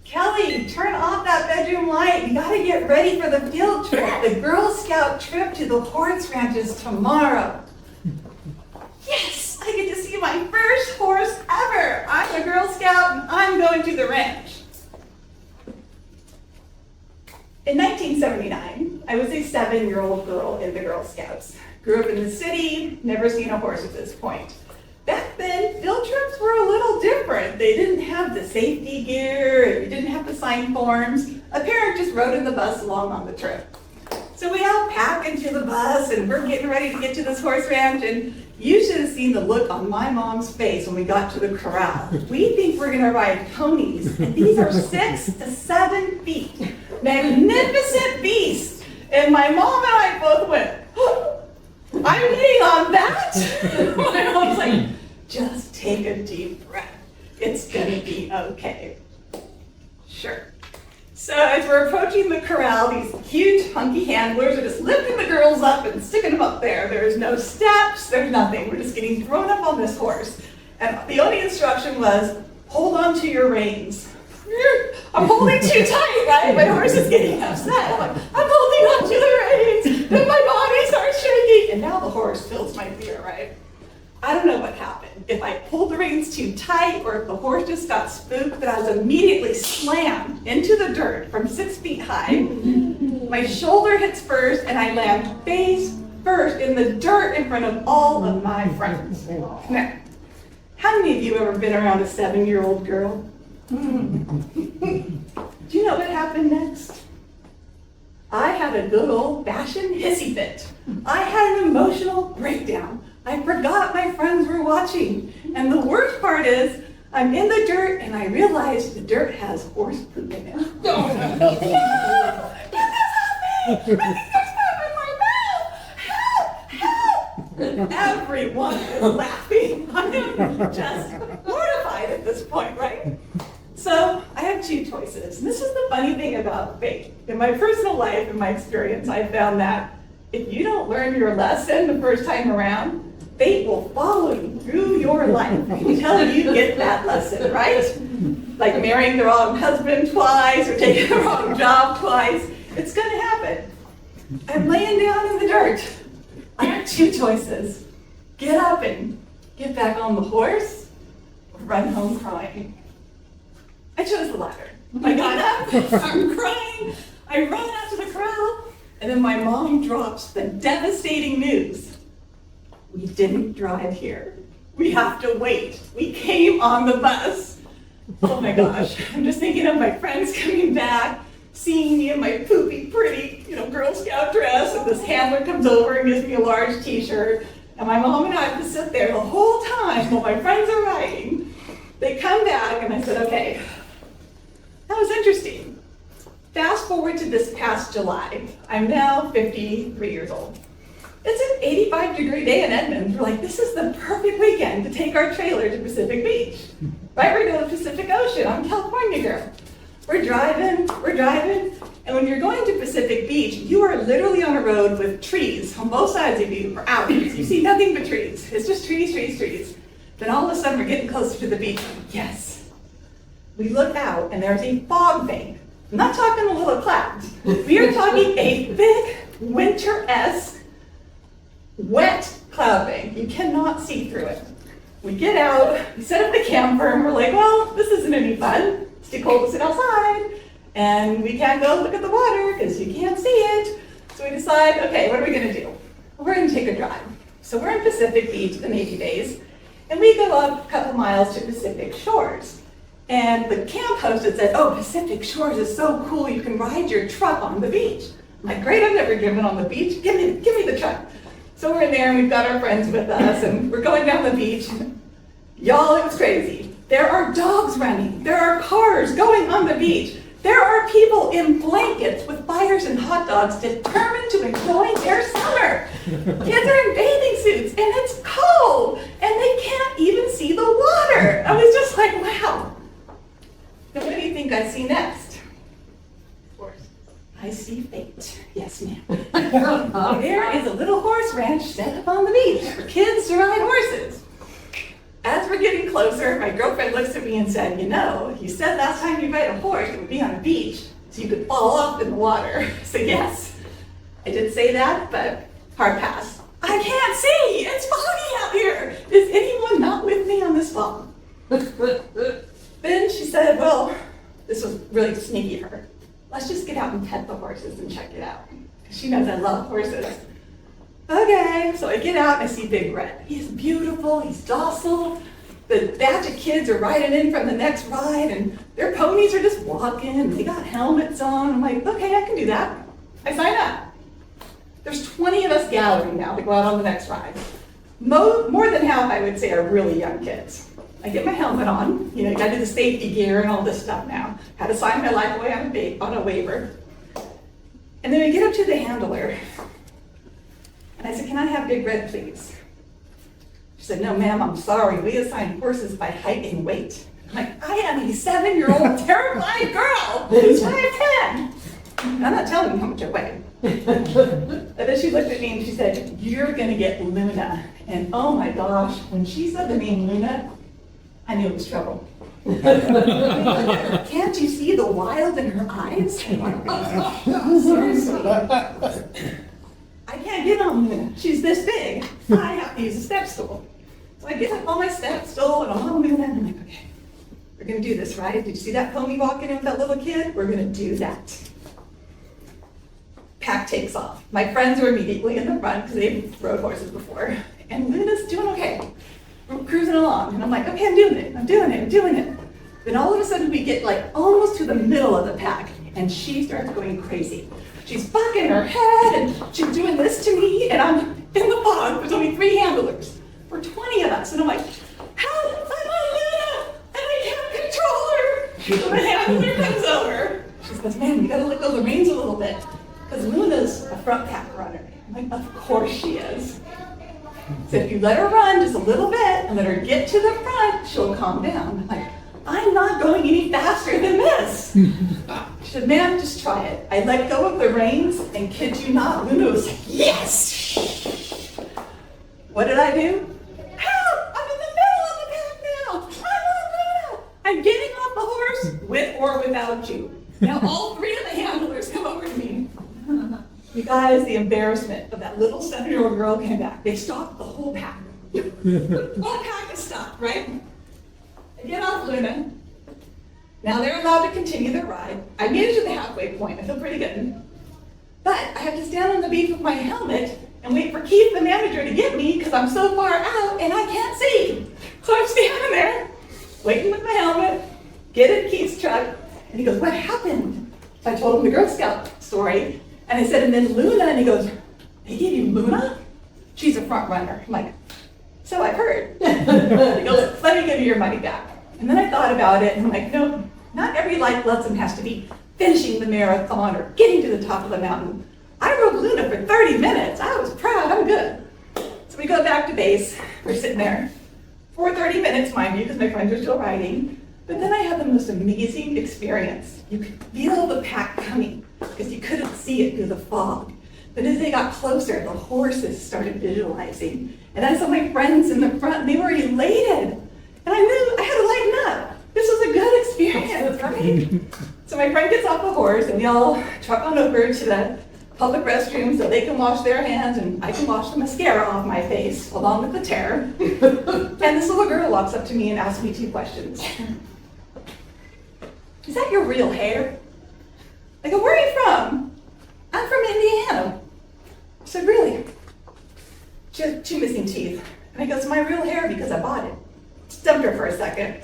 Kelly, turn off that bedroom light. You gotta get ready for the field trip. The Girl Scout trip to the horse ranch is tomorrow. Yes, I get to see my first horse ever. I'm a Girl Scout and I'm going to the ranch. In 1979, I was a 7-year-old girl in the Girl Scouts. Grew up in the city, never seen a horse at this point. Back then, field trips were a little different. They didn't have the safety gear, and you didn't have to sign forms. A parent just rode in the bus along on the trip. So we all pack into the bus, and we're getting ready to get to this horse ranch, and you should have seen the look on my mom's face when we got to the corral. We think we're gonna ride ponies, and these are 6 to 7 feet. Magnificent beasts. And my mom and I both went, I'm getting on that? My mom's like, just take a deep breath. It's gonna be okay. Sure. So as we're approaching the corral, these huge hunky handlers are just lifting the girls up and sticking them up there. There's no steps, there's nothing. We're just getting thrown up on this horse. And the only instruction was, hold on to your reins. I'm holding too tight, right? My horse is getting upset. I'm like, I'm holding on to the reins. Then my body starts shaking. And now the horse feels my fear, right? I don't know what happened. If I pulled the reins too tight or if the horse just got spooked, but I was immediately slammed into the dirt from 6 feet high. My shoulder hits first and I land face first in the dirt in front of all of my friends. Now, how many of you ever been around a 7-year-old girl? Do you know what happened next? I had a good old-fashioned hissy fit. I had an emotional breakdown. I forgot my friends were watching. And the worst part is, I'm in the dirt and I realize the dirt has horse poop in it. No! Get this off me! I think there's poop in my mouth! Help! Help! Everyone is laughing. I am just mortified at this point, right? So I have 2 choices. And this is the funny thing about fate. In my personal life, in my experience, I found that if you don't learn your lesson the first time around, fate will follow you through your life until you get that lesson, right? Like marrying the wrong husband twice or taking the wrong job twice. It's gonna happen. I'm laying down in the dirt. I have 2 choices. Get up and get back on the horse, or run home crying. I chose the latter. I got up, I'm crying, I run out to the corral, and then my mom drops the devastating news. We didn't drive here. We have to wait. We came on the bus. Oh my gosh, I'm just thinking of my friends coming back, seeing me in my poopy, pretty, Girl Scout dress, and this handler comes over and gives me a large t-shirt, and my mom and I have to sit there the whole time while my friends are riding. They come back, and I said, okay, that was interesting. Fast forward to this past July. I'm now 53 years old. It's an 85-degree day in Edmond. We're like, this is the perfect weekend to take our trailer to Pacific Beach. Right, we're going to the Pacific Ocean. I'm a California girl. We're driving, and when you're going to Pacific Beach, you are literally on a road with trees on both sides of you for hours. You see nothing but trees. It's just trees, trees, trees. Then all of a sudden, we're getting closer to the beach. Yes. We look out, and there's a fog bank. I'm not talking a little clouds. We are talking a thick, winter-esque, wet cloud bank. You cannot see through it. We get out, we set up the camper, and we're like, well, this isn't any fun. It's too cold to sit outside, and we can't go look at the water because you can't see it. So we decide, okay, what are we gonna do? We're gonna take a drive. So we're in Pacific Beach, the Navy base, and we go up a couple miles to Pacific Shores. And the camp host had said, oh, Pacific Shores is so cool, you can ride your truck on the beach. I'm like, great, I've never driven on the beach, give me the truck. So we're in there and we've got our friends with us and we're going down the beach. Y'all, it was crazy. There are dogs running, there are cars going on the beach. There are people in blankets with fires and hot dogs determined to enjoy their summer. Kids are in bathing suits and it's cold and they can't even see the water. I was just like, wow. Now, what do you think I see next? Horse. I see fate. Yes, ma'am. There is a little horse ranch set up on the beach for kids to ride horses. As we're getting closer, my girlfriend looks at me and said, you know, you said last time you ride a horse it would be on a beach, so you could fall off in the water. So yes, I did say that, but hard pass. I can't see, it's foggy out here. Is anyone not with me on this fog? Then she said, well, this was really sneaky of her. Let's just get out and pet the horses and check it out. She knows I love horses. Okay, so I get out and I see Big Red. He's beautiful, he's docile. The batch of kids are riding in from the next ride and their ponies are just walking and they got helmets on. I'm like, okay, I can do that. I sign up. There's 20 of us gathering now to go out on the next ride. More than half, I would say, are really young kids. I get my helmet on, you know, you gotta do the safety gear and all this stuff now. Had to sign my life away on a waiver. And then we get up to the handler. And I said, can I have Big Red, please? She said, no, ma'am, I'm sorry. We assign horses by height and weight. I'm like, I am a 7-year-old terrified girl who's 5'10". I'm not telling you how much I weigh. And then she looked at me and she said, you're gonna get Luna. And oh my gosh, when she said the name Luna, I knew it was trouble. Can't you see the wild in her eyes? Seriously. I can't get on Luna. She's this big. I have to use a step stool. So I get up on my step stool and I'm on Luna and I'm like, okay, we're gonna do this, right? Did you see that pony walking in with that little kid? We're gonna do that. Pack takes off. My friends are immediately in the front because they've rode horses before. And Luna's doing okay. We're cruising along. And I'm like, okay, I'm doing it. Then all of a sudden we get like almost to the middle of the pack and she starts going crazy. She's bucking her head and she's doing this to me and I'm in the fog. There's only 3 handlers. We're 20 of us. And I'm like, help, I'm on Luna and I can't control her. So the handler comes over. She goes, man, you gotta let go of the reins a little bit. Because Luna's a front pack runner. I'm like, of course she is. So if you let her run just a little bit and let her get to the front, she'll calm down. I'm like, I'm not going any faster than this. She said, ma'am, just try it. I let go of the reins and kid you not, Luna was like, yes! What did I do? Help! I'm in the middle of the pack now! I'm on Luna! I'm getting off the horse with or without you. Now all 3 of the handlers come over to me. You guys, the embarrassment of that little 7-year-old girl came back. They stopped the whole pack. The whole pack is stopped, right? I get off Luna. Now they're allowed to continue their ride. I made it to the halfway point. I feel pretty good. But I have to stand on the beach with my helmet and wait for Keith, the manager, to get me because I'm so far out and I can't see. So I'm standing there, waiting with my helmet, get in Keith's truck, and he goes, what happened? So I told him the Girl Scout story. And I said, and then Luna, and he goes, they gave you Luna? She's a front runner. I'm like, so I've heard. He goes, let me give you your money back. And then I thought about it, and I'm like, no, not every life lesson has to be finishing the marathon or getting to the top of the mountain. I rode Luna for 30 minutes. I was proud, I'm good. So we go back to base. We're sitting there for 30 minutes, mind you, because my friends are still riding. But then I had the most amazing experience. You could feel the pack coming because you couldn't see it through the fog. But as they got closer, the horses started visualizing. And I saw my friends in the front, and they were elated. And I knew I had to lighten up. This was a good experience, right? So my friend gets off the horse, and we all truck on over to the public restroom so they can wash their hands, and I can wash the mascara off my face, along with the tear. And this little girl walks up to me and asks me 2 questions. Is that your real hair? I go, where are you from? I'm from Indiana. I said, really? She has 2 missing teeth. And I go, it's my real hair because I bought it. Stumped her for a second.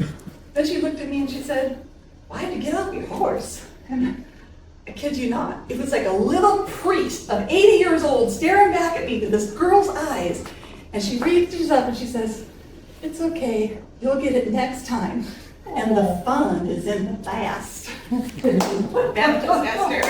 Then she looked at me and she said, why did you get off your horse? And I kid you not, it was like a little priest of 80 years old staring back at me with this girl's eyes. And she reaches up and she says, it's okay, you'll get it next time. And the fun is in the fast. Baptist master.